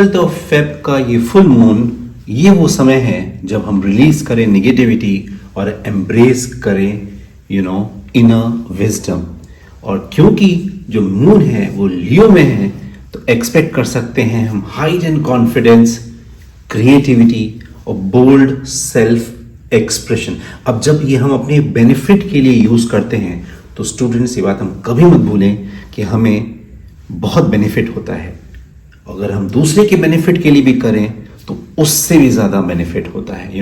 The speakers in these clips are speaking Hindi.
12th ऑफ फेब का ये फुल मून, ये वो समय है जब हम रिलीज करें निगेटिविटी और एम्ब्रेस करें इनर विजडम। और क्योंकि जो मून है वो लियो में है, तो एक्सपेक्ट कर सकते हैं हम हाइड एंड कॉन्फिडेंस, क्रिएटिविटी और बोल्ड सेल्फ एक्सप्रेशन। अब जब ये हम अपने बेनिफिट के लिए यूज करते हैं, तो स्टूडेंट्स ये बात हम कभी मत भूलें कि हमें बहुत बेनिफिट होता है। अगर हम दूसरे के बेनिफिट के लिए भी करें तो उससे भी ज्यादा बेनिफिट होता है।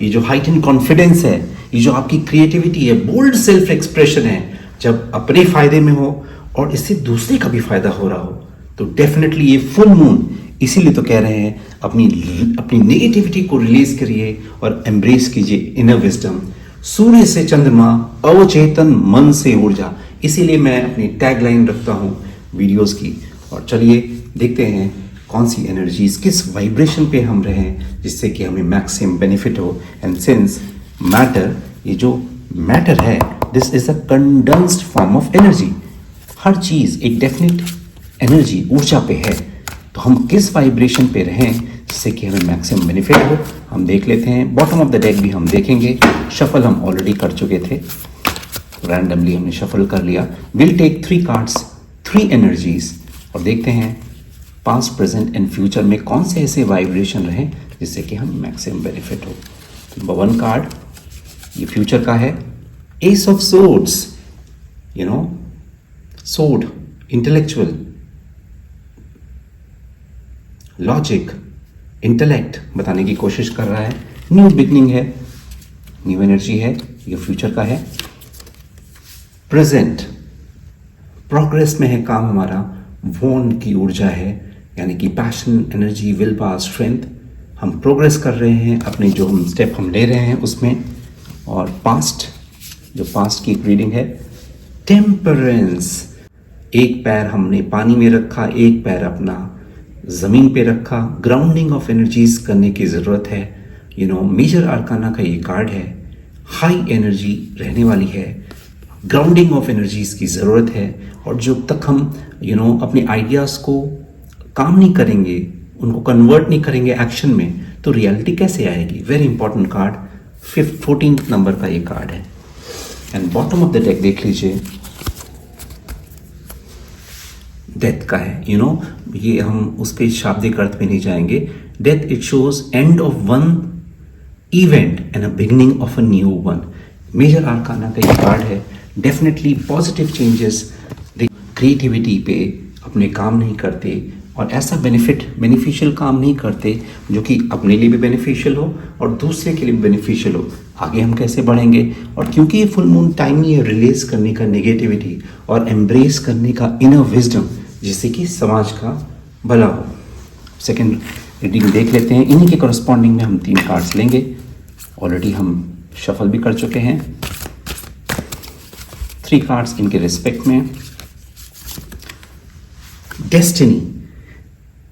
ये जो हाइट एंड कॉन्फिडेंस है, ये जो आपकी क्रिएटिविटी है, बोल्ड सेल्फ एक्सप्रेशन है, जब अपने फायदे में हो और इससे दूसरे का भी फायदा हो रहा हो, तो डेफिनेटली ये फुल मून, इसीलिए तो कह रहे हैं अपनी नेगेटिविटी को रिलीज करिए और एम्ब्रेस कीजिए इनर विजडम। सूर्य से चंद्रमा, अवचेतन मन से ऊर्जा, इसीलिए मैं अपनी टैगलाइन रखता हूं वीडियोस की। और चलिए देखते हैं कौन सी एनर्जीज, किस वाइब्रेशन पे हम रहें जिससे कि हमें मैक्सिमम बेनिफिट हो। एंड सिंस मैटर, ये जो मैटर है, this is a condensed form of energy. हर चीज एक डेफिनेट एनर्जी, ऊर्जा पे है, तो हम किस वाइब्रेशन पे रहें जिससे कि हमें मैक्सिमम बेनिफिट हो, हम देख लेते हैं। बॉटम ऑफ द डेक भी हम देखेंगे। शफल हम ऑलरेडी कर चुके थे, रैंडमली हमने शफल कर लिया। विल टेक 3 कार्ड्स, 3 एनर्जीज, और देखते हैं पास्ट, प्रेजेंट एंड फ्यूचर में कौन से ऐसे वाइब्रेशन रहे जिससे कि हम मैक्सिमम बेनिफिट हो। नंबर 1 कार्ड ये फ्यूचर का है, S of swords. Sword intellectual, logic, intellect बताने की कोशिश कर रहा है। न्यू बिगनिंग है, न्यू एनर्जी है, ये फ्यूचर का है। प्रेजेंट प्रोग्रेस में है काम हमारा, वॉन की ऊर्जा है, यानी कि passion, energy, will power, strength. हम प्रोग्रेस कर रहे हैं अपने जो हम स्टेप हम ले रहे हैं उसमें। और पास्ट, जो पास्ट की रीडिंग है, टेम्परेंस। एक पैर हमने पानी में रखा, एक पैर अपना जमीन पे रखा। ग्राउंडिंग ऑफ एनर्जीज करने की जरूरत है। मेजर आर्काना का ये कार्ड है, हाई एनर्जी रहने वाली है, ग्राउंडिंग ऑफ एनर्जीज की ज़रूरत है। और जब तक हम अपने आइडियाज़ को काम नहीं करेंगे, उनको कन्वर्ट नहीं करेंगे एक्शन में, तो रियलिटी कैसे आएगी। Very important card, 14th number का ये कार्ड है। And bottom of the deck देख लीजिए, डेथ का है। ये हम उसके शाब्दिक अर्थ में नहीं जाएंगे। Death, it shows end of one event and a beginning of a new one. Major arcana का ये कार्ड है। डेफिनेटली पॉजिटिव चेंजेस, क्रिएटिविटी पे अपने काम नहीं करते और ऐसा बेनिफिशियल काम नहीं करते जो कि अपने लिए भी बेनिफिशियल हो और दूसरे के लिए भी बेनिफिशियल हो। आगे हम कैसे बढ़ेंगे। और क्योंकि ये फुल मून टाइम ही है रिलीज करने का नेगेटिविटी और एम्ब्रेस करने का इनर विजडम, जिससे कि समाज का भला हो। सेकेंड रीडिंग देख लेते हैं। इन्हीं के करस्पॉन्डिंग में हम 3 कार्ड्स लेंगे। ऑलरेडी हम शफल भी कर चुके हैं। 3 कार्ड्स इनके रिस्पेक्ट में। डेस्टिनी,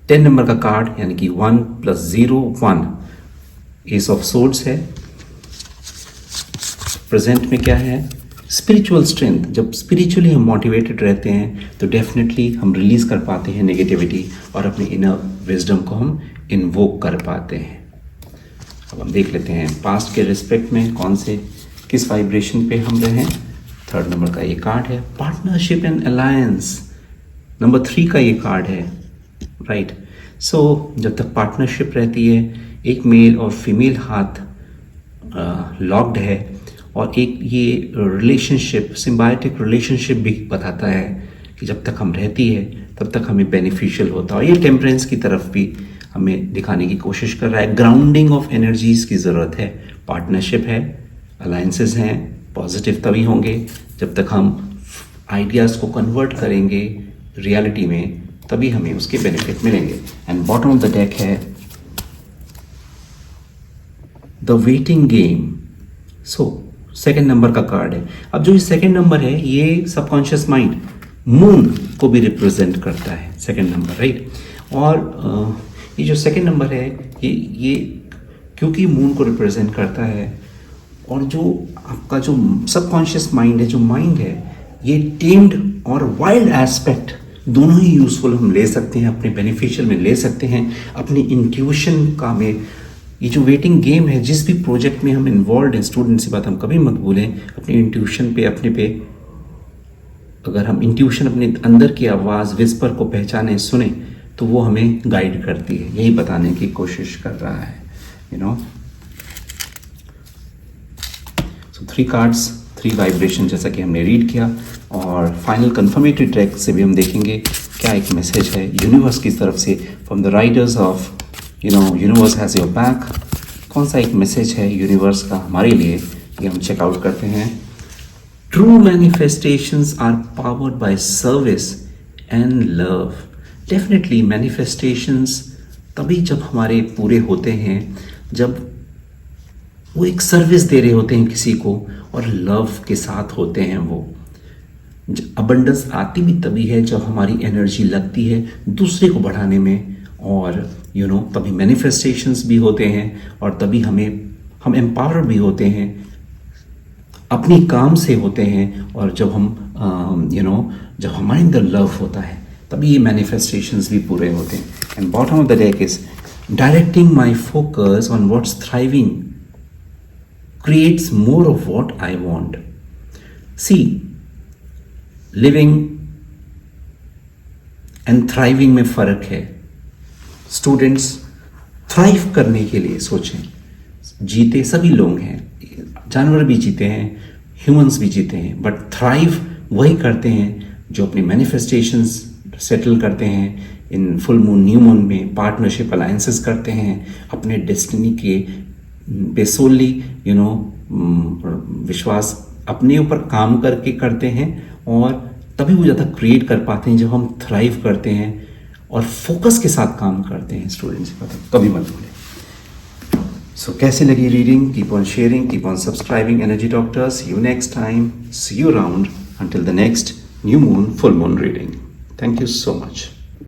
10 नंबर का कार्ड, यानी कि 1 + 0 1। एस ऑफ सोर्ड्स है। प्रेजेंट में क्या है, स्पिरिचुअल स्ट्रेंथ। जब स्पिरिचुअली हम मोटिवेटेड रहते हैं तो डेफिनेटली हम रिलीज कर पाते हैं नेगेटिविटी और अपने इनर विजडम को हम इन्वोक कर पाते हैं। अब हम देख लेते हैं पास्ट के रिस्पेक्ट में कौन से किस वाइब्रेशन पे हम रहे हैं। 3rd नंबर का ये कार्ड है, पार्टनरशिप एंड अलायंस। नंबर 3 का ये कार्ड है, राइट। सो जब तक पार्टनरशिप रहती है, एक मेल और फीमेल हाथ लॉक्ड है, और एक ये रिलेशनशिप, सिम्बायोटिक रिलेशनशिप भी बताता है कि जब तक हम रहती है तब तक हमें बेनिफिशियल होता है। और ये टेम्परेंस की तरफ भी हमें दिखाने की कोशिश कर रहा है। ग्राउंडिंग ऑफ एनर्जीज की ज़रूरत है। पार्टनरशिप है, अलायंसेस हैं, पॉजिटिव तभी होंगे जब तक हम आइडियाज़ को कन्वर्ट करेंगे रियलिटी में, तभी हमें उसके बेनिफिट मिलेंगे। And bottom of the deck है the waiting game. So 2nd number का कार्ड है। अब जो ये 2nd नंबर है, ये सबकॉन्शियस माइंड, मून को भी रिप्रेजेंट करता है 2nd नंबर, राइट। और ये जो 2nd नंबर है, ये क्योंकि मून को रिप्रेजेंट करता है, और जो आपका जो सबकॉन्शियस माइंड है, जो माइंड है, ये टेम्ड और वाइल्ड एस्पेक्ट दोनों ही यूज़फुल हम ले सकते हैं, अपने बेनिफिशियल में ले सकते हैं, अपनी इंट्यूशन का में ये जो वेटिंग गेम है, जिस भी प्रोजेक्ट में हम इन्वॉल्व हैं, स्टूडेंट्स की बात हम कभी मत भूलें, अपनी इंट्यूशन पे अपने पे अगर हम इंट्यूशन अपने अंदर की आवाज़ विस्पर को पहचाने सुने तो वो हमें गाइड करती है, यही बताने की कोशिश कर रहा है, you know. So 3 cards 3 vibration जैसा कि हमने रीड किया, और फाइनल कंफर्मेटरी ट्रैक से भी हम देखेंगे क्या एक मैसेज है यूनिवर्स की तरफ से from the Riders of universe has your back. कौन सा एक मैसेज है यूनिवर्स का हमारे लिए, ये हम चेकआउट करते हैं। True manifestations are powered by service and love. Definitely manifestations तभी जब हमारे पूरे होते हैं जब वो एक सर्विस दे रहे होते हैं किसी को, और लव के साथ होते हैं। वो अबंडेंस आती भी तभी है जब हमारी एनर्जी लगती है दूसरे को बढ़ाने में, और तभी मैनिफेस्टेशंस भी होते हैं, और तभी हम एम्पावर भी होते हैं, अपनी काम से होते हैं। और जब हम जब हमारे अंदर लव होता है तभी ये मैनिफेस्टेशंस भी पूरे होते हैं। And bottom of the deck is directing my focus on what's thriving creates more of what I want. See, living and thriving में फ़र्क है। स्टूडेंट्स थ्राइव करने के लिए सोचें, जीते सभी लोग हैं, जानवर भी जीते हैं, ह्यूमंस भी जीते हैं, बट थ्राइव वही करते हैं जो अपनी मैनिफेस्टेशंस सेटल करते हैं, in full moon new moon में पार्टनरशिप अलायंसेस करते हैं, अपने डेस्टिनी के बेसोली विश्वास अपने ऊपर काम करके करते हैं, और तभी वो ज़्यादा क्रिएट कर पाते हैं जब हम थ्राइव करते हैं और फोकस के साथ काम करते हैं। स्टूडेंट्स कभी मत भूलें। सो कैसे लगी reading? Keep on sharing, keep on subscribing energy doctor. See you next time, see you around until the next new moon full moon reading. Thank you so much.